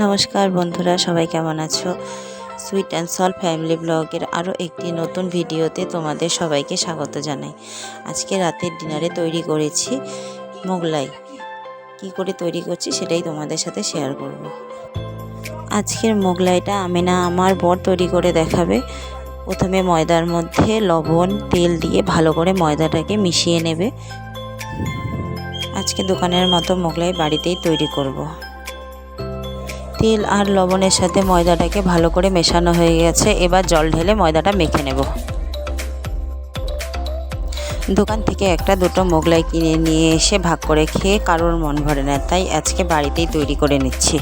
নমস্কার বন্ধুরা, সবাই কেমন আছো? সুইট অ্যান্ড সল্ট ফ্যামিলি ব্লগের আরও একটি নতুন ভিডিওতে তোমাদের সবাইকে স্বাগত জানাই। আজকে রাতের ডিনারে তৈরি করেছি মোগলাই। কি করে তৈরি করছি সেটাই তোমাদের সাথে শেয়ার করব। আজকের মোগলাইটা আমি না, আমার বর তৈরি করে দেখাবে। প্রথমে ময়দার মধ্যে লবণ তেল দিয়ে ভালো করে ময়দাটাকে মিশিয়ে নেবে। আজকে দোকানের মতো মোগলাই বাড়িতেই তৈরি করব। তেল আর লবণের সাথে ময়দাটাকে ভালো করে মেশানো হয়ে গেছে। এবার জল ঢেলে ময়দাটা মেখে নেব। দোকান থেকে একটা দুটো মোগলাই কিনে নিয়ে এসে ভাগ করে খেয়ে কারোর মন ভরে না, তাই আজকে বাড়িতেই তৈরি করে নিচ্ছি।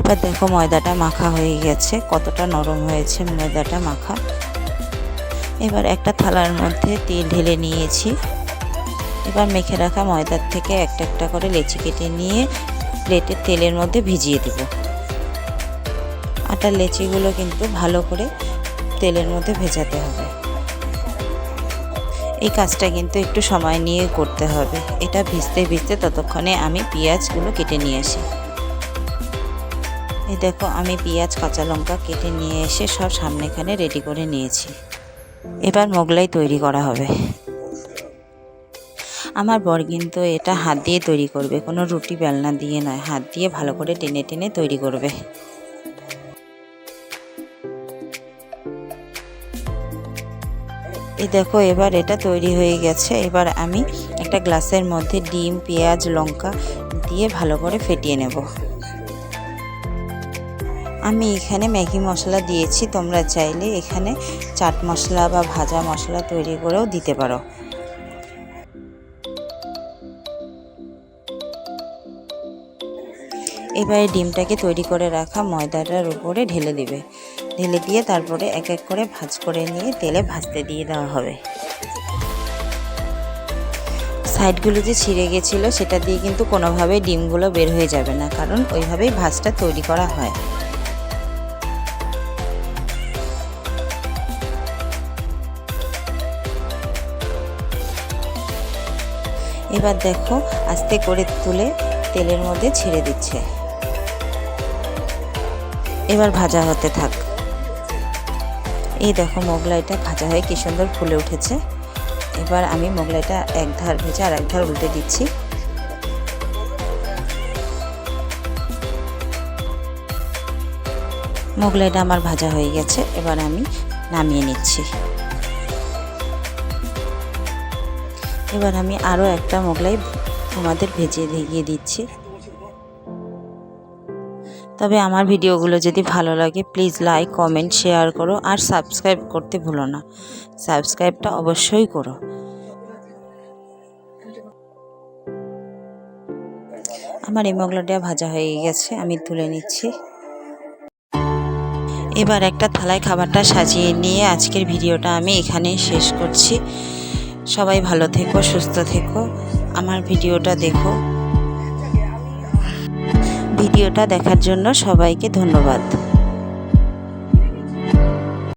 এবার দেখো ময়দাটা মাখা হয়ে গেছে, কতটা নরম হয়েছে ময়দাটা মাখা। এবার একটা থালার মধ্যে তেল ঢেলে নিয়েছি। এবার মেখে রাখা ময়দার থেকে একটা একটা করে লেচি কেটে নিয়ে প্লেটের তেলের মধ্যে ভিজিয়ে দেব। আটার লেচিগুলো কিন্তু ভালো করে তেলের মধ্যে ভেজাতে হবে। এই কাজটা কিন্তু একটু সময় নিয়ে করতে হবে। এটা ভিজতে ভিজতে ততক্ষণে আমি পেঁয়াজগুলো কেটে নিয়ে আসি। এই দেখো, আমি পেঁয়াজ কাঁচা লঙ্কা কেটে নিয়ে এসে সব সামনেখানে রেডি করে নিয়েছি। এবার মোগলাই তৈরি করা হবে। আমার বর কিন্তু এটা হাত দিয়ে তৈরি করবে, কোনো রুটি বেলনা দিয়ে নয়, হাত দিয়ে ভালো করে টেনে টেনে তৈরি করবে। এই দেখো, এবার এটা তৈরি হয়ে গেছে। এবার আমি একটা গ্লাসের মধ্যে ডিম, পেঁয়াজ, লঙ্কা দিয়ে ভালো করে ফেটিয়ে নেব। আমি এখানে ম্যাগি মশলা দিয়েছি, তোমরা চাইলে এখানে চাট মশলা বা ভাজা মশলা তৈরি করেও দিতে পারো। এবারে ডিমটাকে তৈরি করে রাখা ময়দাটার উপরে ঢেলে দিবে। ঢেলে দিয়ে তারপরে এক এক করে ভাঁজ করে নিয়ে তেলে ভাজতে দিয়ে দেওয়া হবে। সাইডগুলো যে ছিঁড়ে গেছিলো সেটা দিয়ে কিন্তু কোনোভাবেই ডিমগুলো বের হয়ে যাবে না, কারণ ওইভাবেই ভাজটা তৈরি করা হয়। এবার দেখো, আস্তে করে তুলে তেলের মধ্যে ছেড়ে দিচ্ছে। এবার ভাজা হতে থাক। এই দেখো, মোগলাইটা ভাজা হয়ে কি সুন্দর ফুলে উঠেছে। এবার আমি মোগলাইটা এক ধার ভেজে আর এক ধার উল্টে দিচ্ছি। মোগলাইটা আমার ভাজা হয়ে গেছে, এবার আমি নামিয়ে নিচ্ছি। এবার আমি আরও একটা মোগলাই তোমাদের ভেজে দেখিয়ে দিচ্ছি। তবে আমার ভিডিওগুলো যদি ভালো লাগে প্লিজ লাইক, কমেন্ট, শেয়ার করো আর সাবস্ক্রাইব করতে ভুলো না। সাবস্ক্রাইবটা অবশ্যই করো। আমার এই মোগলাইটা ভাজা হয়ে গেছে, আমি তুলে নিচ্ছি। এবার একটা থালায় খাবারটা সাজিয়ে নিয়ে আজকের ভিডিওটা আমি এখানেই শেষ করছি। সবাই ভালো থেকো, সুস্থ থেকো। আমার ভিডিওটা দেখো। ভিডিওটা দেখার জন্য সবাইকে ধন্যবাদ।